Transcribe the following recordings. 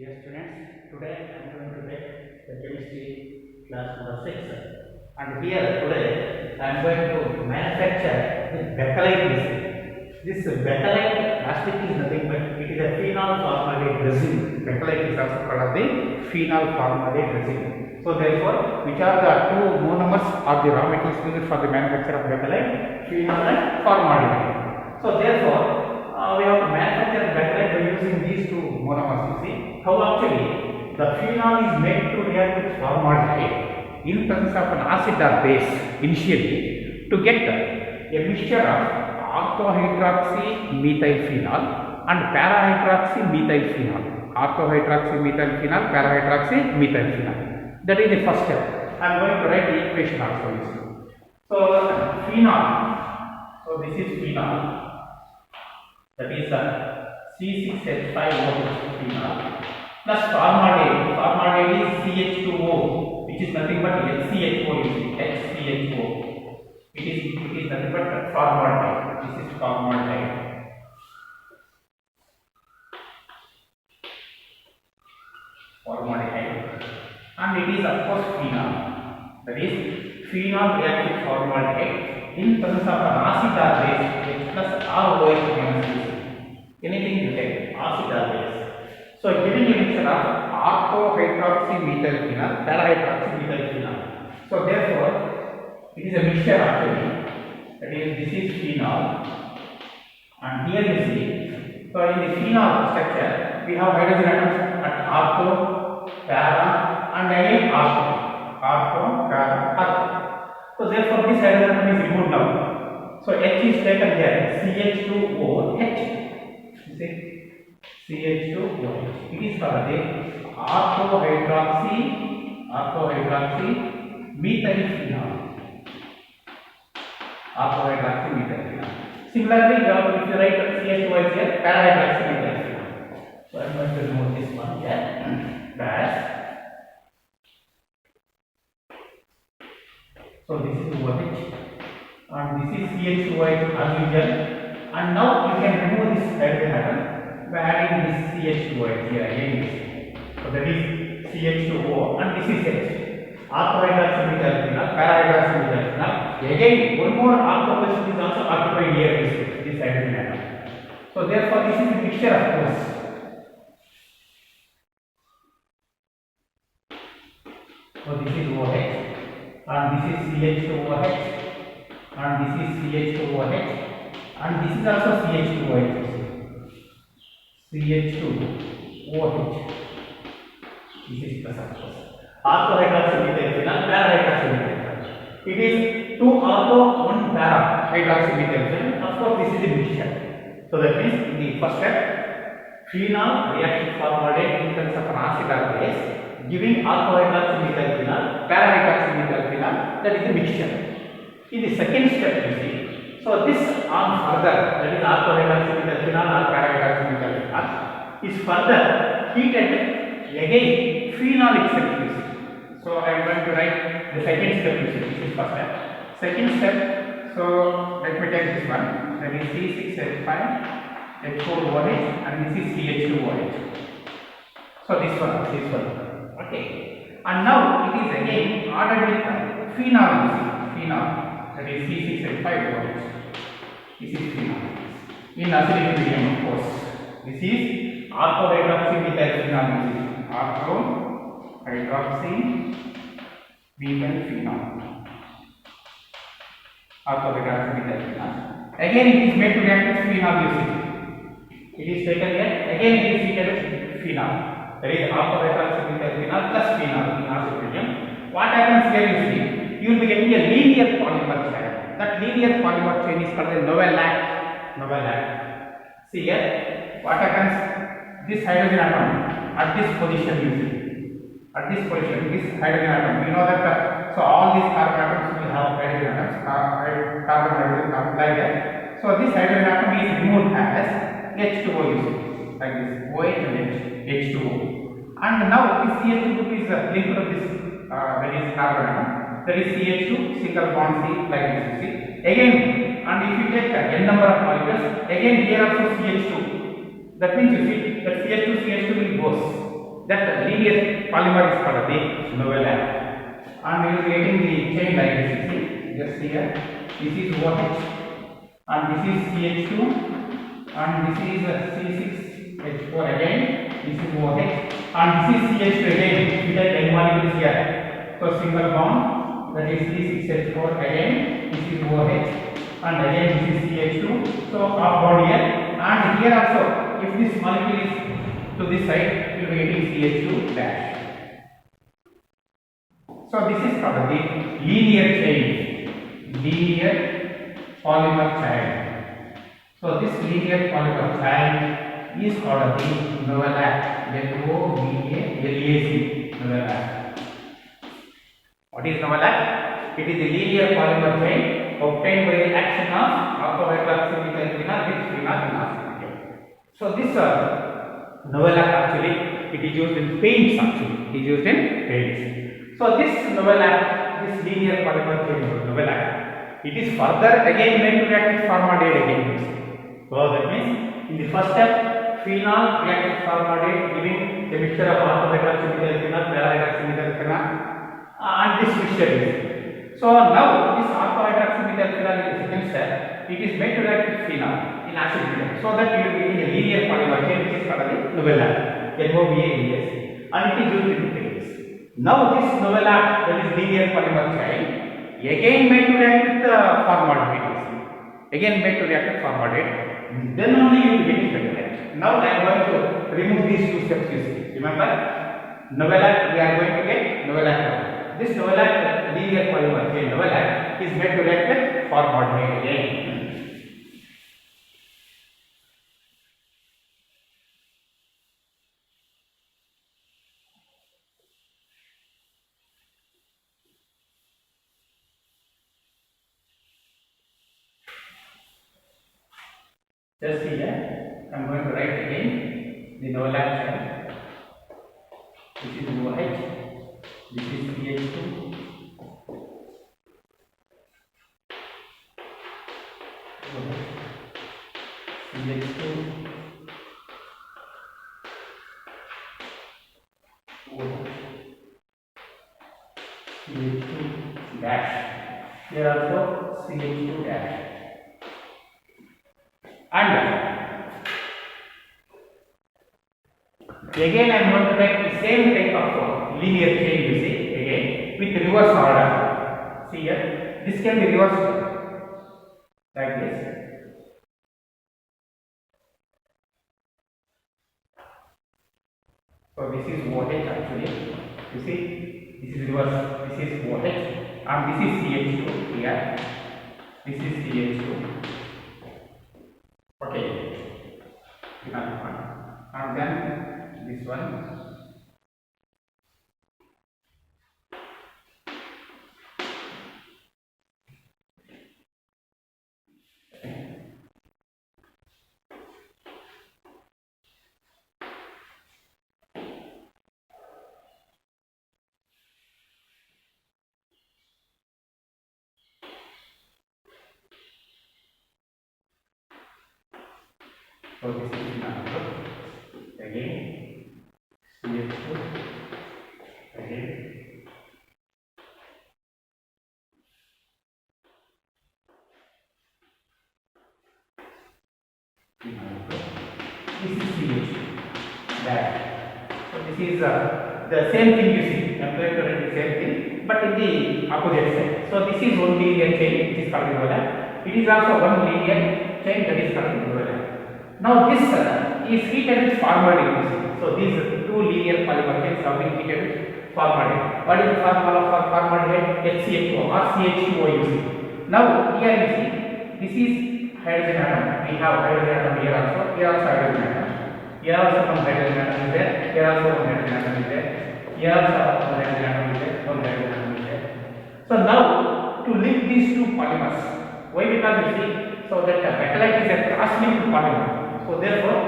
Dear students, today I am going to take the chemistry class number 6, and here today I am going to manufacture this Bakelite resin. This Bakelite plastic is nothing but it is a phenol formaldehyde resin. Bakelite is also called as the phenol formaldehyde resin. So therefore, which are the two monomers or the raw materials used for the manufacture of Bakelite? Phenol and formaldehyde. So therefore, we have to manufacture Bakelite by using these two monomers. You see how actually the phenol is made to react with formaldehyde in presence of an acid or base initially to get a mixture of orthohydroxymethylphenol and parahydroxymethylphenol. Orthohydroxymethylphenol, parahydroxymethylphenol. That is the first step. I am going to write the equation also. So phenol. So this is phenol. That is C6H5OH phenol plus formaldehyde. Formaldehyde is CH2O, which is nothing but HCHO. HCHO. It is nothing but formaldehyde. This is formaldehyde. Formaldehyde, and it is of course phenol. That is phenol reacts with formaldehyde in presence of an acid or base H plus ROH minus. Anything you take, acid or base. So giving a mixture of orthohydroxymethylphenol, parahydroxymethylphenol. So therefore, it is a mixture actually. That is, this is phenol, and here you see. So in the phenol structure, we have hydrogen atoms at ortho, para, and again ortho, para, ortho. So therefore, this hydrogen atom is removed now. So H is taken here, CH2OH. CH2OH. It is called the orthohydroxymethylphenol. Orthohydroxymethylphenol. Similarly, if you write CH2OH here, parahydroxymethylphenol. So I am going to remove this one here. Dash. So this is OH, and this is CH2OH as usual. And now you can remove this hydrogen atom by adding this CH2OH here again. So that is CH2O, and this is H. Orthohydroxymethylphenol, parahydroxymethylphenol. Again, one more ortho position is also occupied here. This hydrogen atom. So therefore, this is a mixture of course. So this is OH, and this is CH2OH, and this is CH2OH. And this is also CH2OH. CH2OH. This is the substance. Orthohydroxymethylphenol, parahydroxymethylphenol. It is 2 ortho, 1 para hydroxymethylphenol. Of course, this is a mixture. So that means in the first step, phenol reacts with formaldehyde in terms of an acid or base, giving orthohydroxymethylphenol, parahydroxymethylphenol. That is a mixture. In the second step, you see. So this arm further, that is orthohydroxymethylphenol or parahydroxymethylphenol, is further heated again phenol itself. So I am going to write the second step. This is first step. Second step. So let me take this one. That is C6H5H4OH, and this is CH2OH. So this one. Okay. And now it is again ordered with phenol. Phenol. That is C6H5OH. This is phenol. In acidic medium, of course. This is orthohydroxymethylphenol. Orthohydroxymethylphenol. Orthohydroxymethylphenol. Again, it is made to react with phenol. It is taken here. Again, it is heated with phenol. That is orthohydroxymethylphenol plus phenol in acidic medium. What happens here? You see, you will be getting a linear polymer chain. That linear polymer chain is called a Novalac. See here, what happens? This hydrogen atom at this position, you see. At this position, this hydrogen atom, you know that. So all these carbon atoms will have hydrogen atoms, carbon, like that. So this hydrogen atom is removed as H2O, you see, like this, OH and H2O. And now this CH2 is linked to this, that is carbon atom. That is CH2 single bond C, like this, you see. Again, and if you take n number of molecules, again here also CH2. That means you see that CH2 will goes. that linear polymer is called the Novelac. And we will be getting the chain like this. You see, just here. This is OH, and this is CH2, and this is C6H4 again. This is OH, and this is CH2 again. We take N molecules here. So single bond, that is C6H4 again. This is OH, and again this is CH2. So half bond here, and here also, if this molecule is to this side, we will be getting CH2 dash. So this is called the linear chain, linear polymer chain. So this linear polymer chain is called the Novelac, Novalac. Novelac. What is Novelac? It is a linear polymer chain obtained by the action of ortho-hydroxymethyl phenol with phenol inositol. So this Novelac actually, it is used in paints actually. It is used in paints. So this Novelac, this linear polymer chain Novelac, it is further again made to react with formaldehyde again. So that means in the first step, phenol reacts with formaldehyde, giving a mixture of ortho-hydroxymethyl phenol, para-hydroxymethyl phenol, and this mixture is. So now this ortho-hydroxymethyl phenol in the second step, it is made to react with phenol in acid medium, so that you will be getting a linear polymer chain which is called the Novelac, Novalac, and it is used in paints. Now this Novelac, that is linear polymer chain, again made to react with formaldehyde. Again made to react with formaldehyde. Then only you will get it better. Now I am going to remove these two steps. You see, remember, Novelac, we are going to get Novelac. This Novelac linear polymer chain Novelac is made to react with formaldehyde again. Just here, I am going to write again the Novelac chain. This is OH, this is CH2, CH2, CH2 dash. Here also CH2 dash. And again I am going to write the same type of linear chain, you see, again with reverse order. See here, this can be reversed like this. So this is OH actually, you see, this is reverse, this is OH, and this is CH2 here, this is CH2. Okay, and then this one. So this is another again CH2 again. This is CH2 that. So this is the same thing, you see. I am going to write the same thing, but in the opposite side. So this is one linear chain which is called Novelac. It is also one linear chain that is called Novelac. Now this is heated with formaldehyde. So these two linear polymer chains have been heated with formaldehyde. What is the formula for formaldehyde? HCl2 or CH2O, you see. Now here you see, this is hydrogen atom. We have hydrogen atom here also. Here also hydrogen atom. Here also one hydrogen atom is there. Here also one hydrogen atom is there. Here also one hydrogen atom is there. One hydrogen atom is there. So now to link these two polymers, why? Because you see, so that bakelite is a cross-linked polymer. So therefore,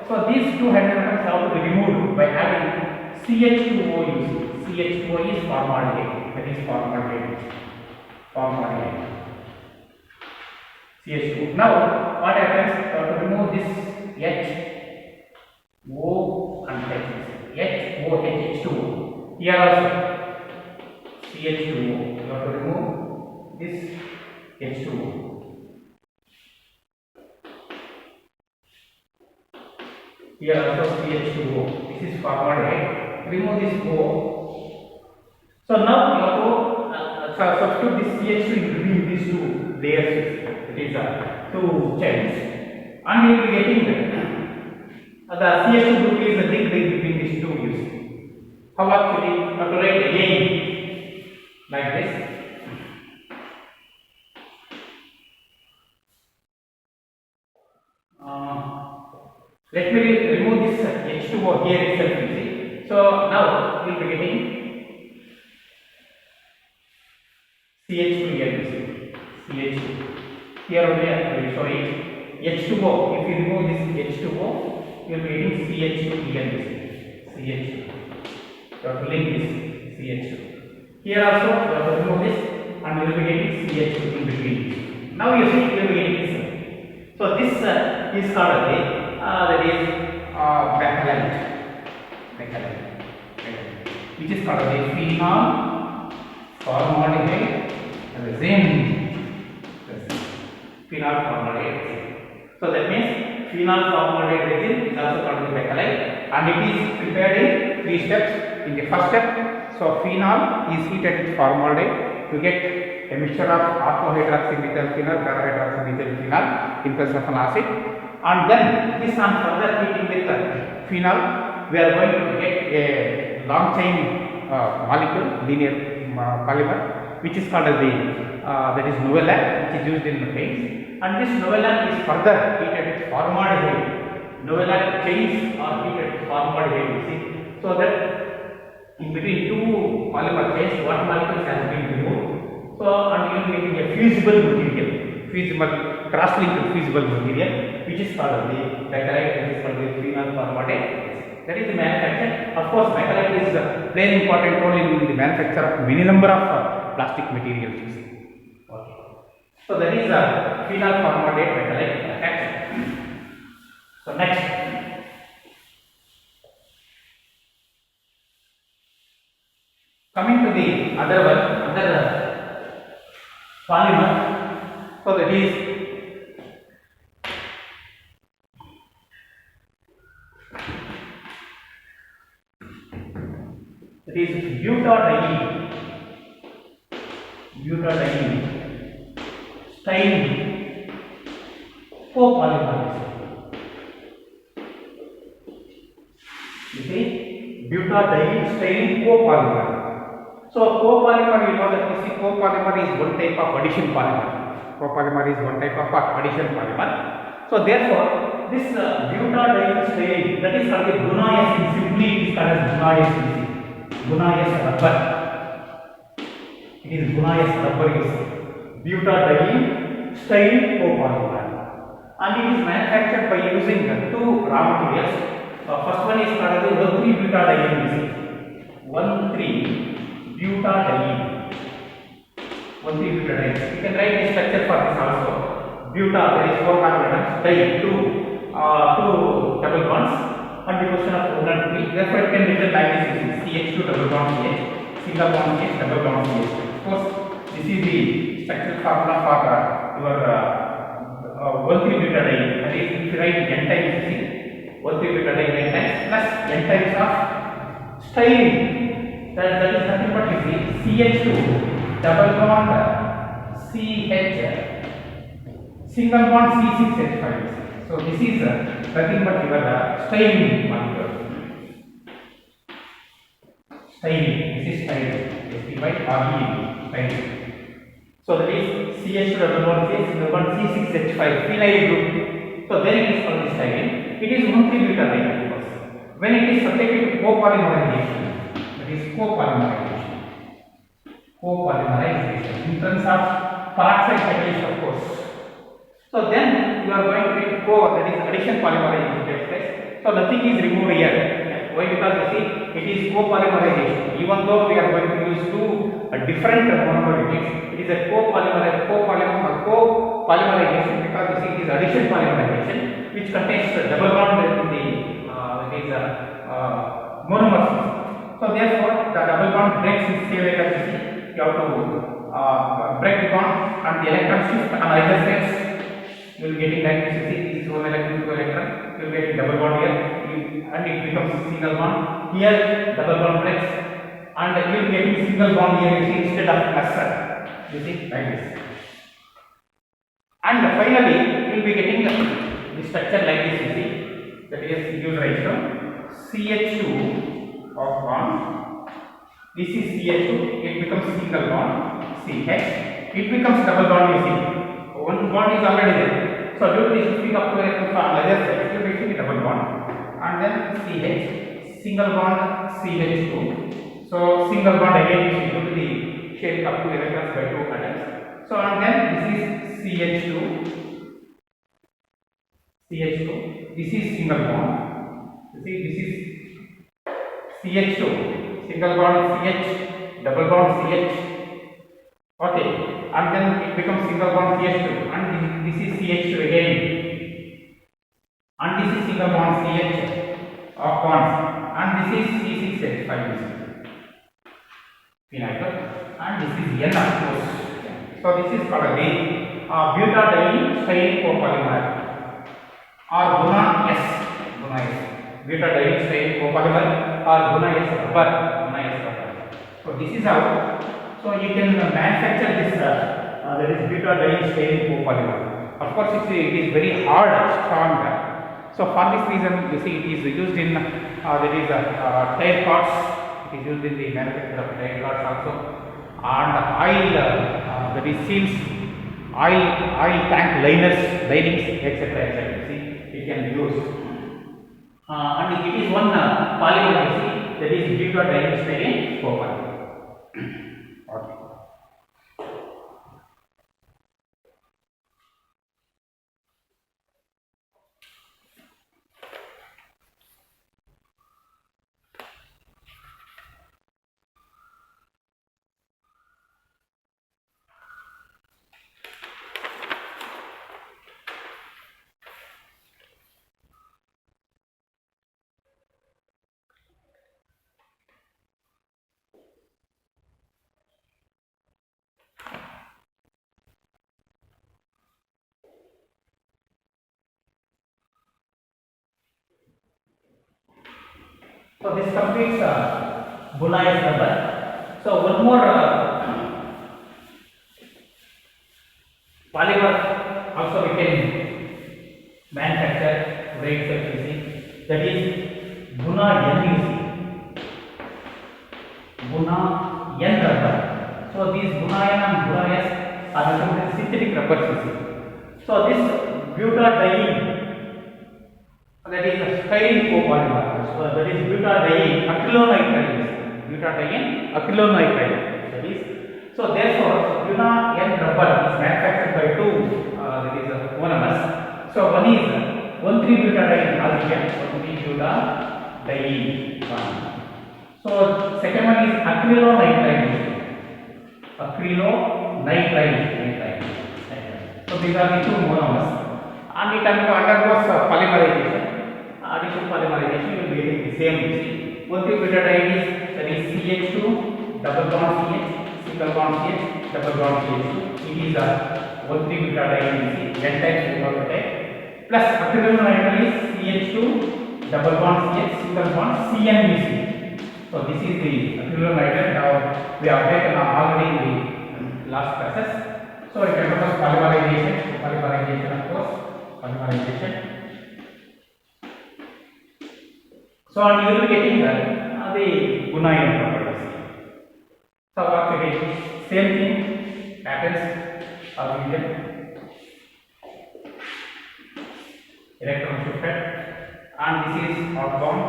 so these two hydrogen atoms have to be removed by adding CH2O. You see, CH2O is formaldehyde. That is formaldehyde. Formaldehyde. CH2. Now, what happens? To remove this H, O, and H. H2O. Here also CH2O. You have to remove this H2O. Here also CH2O. This is formaldehyde. Remove this O. So now you have to substitute this CH2 in between these two layers. It is two chains, and you will be getting the CH2 group is the link between these two. You see. How actually you have to write again like this. Let me remove this H2O here itself, you see. So now you will be getting CH2 here, you see. CH2. Here only I will show it. H2O. If you remove this H2O, you will be getting CH2 here, you see. CH2. You have to link this CH2. Here also you have to remove this, and you will be getting CH2 in between. Now you see you will be getting this. So this is called that is bakelite, which is called as phenol formaldehyde resin. Phenol formaldehyde. So that means phenol formaldehyde resin is also called as bakelite, and it is prepared in 3 steps. In the first step, so phenol is heated with formaldehyde to get a mixture of orthohydroxymethylphenol, para-hydroxymethylphenol in presence of an acid. And then this on further heating with phenol, we are going to get a long chain molecule, linear polymer, which is called as that is Novelan, which is used in the paints. And this Novelan is further heated with formaldehyde. Novelan chains are heated with formaldehyde, you see. So that in between two polymer chains, one molecule has been removed. So and you will be getting a fusible material, cross-linked fusible material, which is called the bakelite, which is called the phenol formaldehyde. That is the manufacture. Of course, bakelite is playing important role in the manufacture of many number of plastic materials. Okay. So that is phenol formaldehyde bakelite manufacture. So next, coming to the other polymer. So that is butadiene styrene copolymer. You see, butadiene styrene copolymer. So copolymer, you know that you see copolymer is one type of addition polymer. Copolymer is one type of addition polymer. So therefore, this butadiene styrene, that is called the guanine. Simply it is called as guanine. Guanine rubber. It is guanine rubber, you see. Butadiene styrene copolymer, and it is manufactured by using two raw materials. First one is called the 1,3-butadiene. 1,3-butadiene. 1,3-butadiene. You can write the structure for this also. Buta, that is 4 carbon atoms, di, two double bonds, and the question of 1 and 3. Therefore, it can be written like this: CH2 double bond CH, single bond CH, double bond CH. Of course, this is the structural formula for your 1,3-butadiene. That is, if you write n times, you see 1,3-butadiene n times plus n times of styrene. That is nothing but you see CH2 double bond CH, single bond C6H5. So this is nothing but your styrene molecule. Styrene. This is styrene. STYRENE. Styrene. So that is CH2 double bond CH, single bond C6H5 phenyl group. So then it is called styrene. It is 1,3-butadiene. When it is subjected to copolymerization, that is copolymerization in terms of peroxide catalyst, of course. So then you are going to get that is addition polymerization takes place. So nothing is removed here. Why? Because you see it is copolymerization. Even though we are going to use two different monomer units, it is a copolymerization because you see it is addition polymerization which contains double bond in the monomer bond breaks is same like this. You have to break the bond and the electron shift on either sides. You will getting like this. This is one electron to electron. You will get double bond here, and it becomes single bond. Here double bond breaks, and you will getting single bond here. You see, instead of cluster. You see like this. And finally, you will be getting the structure like this. You see, that is gives rise to CH2 of bond. This is CH2. It becomes single bond CH. It becomes double bond. You see, one bond is already there. So due to this shifting up to electron from other side, it will be double bond, and then CH, single bond CH2. So single bond again is due to the shape up to electrons by 2 atoms. So and then this is CH2. This is single bond. You see, this is CH2, single bond CH, double bond CH. Okay, and then it becomes single bond CH2, and this is CH2 again, and this is single bond CH of bonds, and this is C6H5 phenyl, and this is N of course. So this is called a butadiene styrene copolymer or Buna S. Butadiene styrene copolymer or Buna S rubber. So this is how. So you can manufacture this that is butadiene styrene copolymer. Of course, it is very hard, strong. So for this reason, you see, it is used in tire cords. It is used in the manufacture of tire cords also, and oil that is seals, oil tank linings, etc. See, it can be used, and it is one polymer. You see, that is butadiene styrene copolymer. So this completes Buna S rubber. So one more polymer also we can manufacture right surface, that is Buna N. You see, Buna N rubber. So these Buna N and Buna S are nothing but synthetic rubbers. You see. So this butadiene, that is a styrene copolymer. So that is butadiene acrylonitrile. That is. So therefore, Buna N rubber is manufactured by two monomers. So one is 1,3-butadiene oxygen, 1,3-butadiene. So second one is acrylonitrile. So these are the two monomers, and it undergoes polymerization. Addition polymerization, you will be getting the same. 1,3-butadiene that is CH2, double bond CH, single bond CH, double bond CH2. It is a 1,3-butadiene N type without type. Plus acrylonitrile is CH2, double bond CH, single bond CN. So this is the acrylonitrile. We have taken already in the last classes. So it undergoes polymerization. Of course, polymerization. So and you will be getting the Buna N properties. So what we get, same thing happens again. Electron shifted, and this is outbound.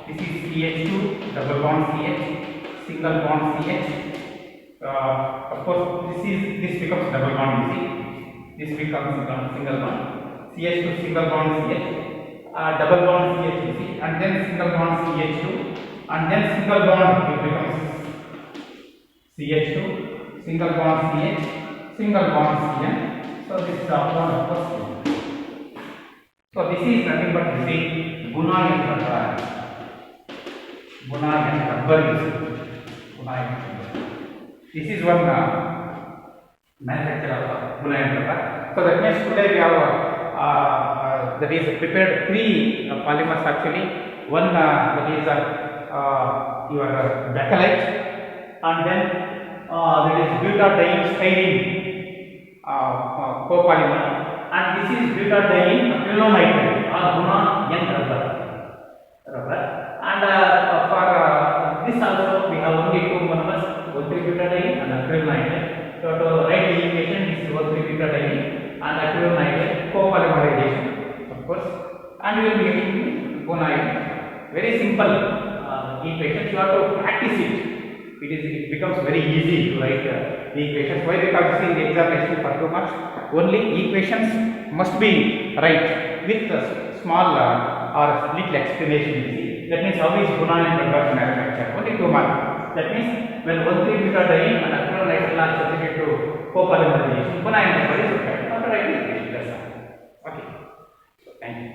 This is CH2, double bond CH, single bond CH. Of course, this becomes double bond. You see, this becomes single bond. CH2, single bond CH. Double bond CH, you see, and then single bond CH2, and then single bond, it becomes CH2, single bond CH, single bond CN. So this is outbound, of course. So this is nothing but you see Buna N rubber. This is one manufacture of Bunayan rubber. So that means today we have that is prepared three polymers actually. One that is your bakelite, and then that is butadiene styrene copolymer, and this is butadiene acrylonitrile or Bunayan rubber. And for this also we have only two monomers, 1,3-butadiene and acrylonitrile. So to write the equation, this is 1,3-butadiene and acrylonitrile copolymerization, of course, and we will be getting Bunayan. Very simple equations. You have to practice it. It becomes very easy to write the equations. Why? Because in the examination for 2 marks, only equations must be right with small or little explanation. That means how is Bunayan rubber manufactured? Only 2 marks. That means when 1,3-butadiene and acrylonitrile are subjected to copolymerization, Bunayan rubber is required. After writing the equation, that's all. Okay. So thank you.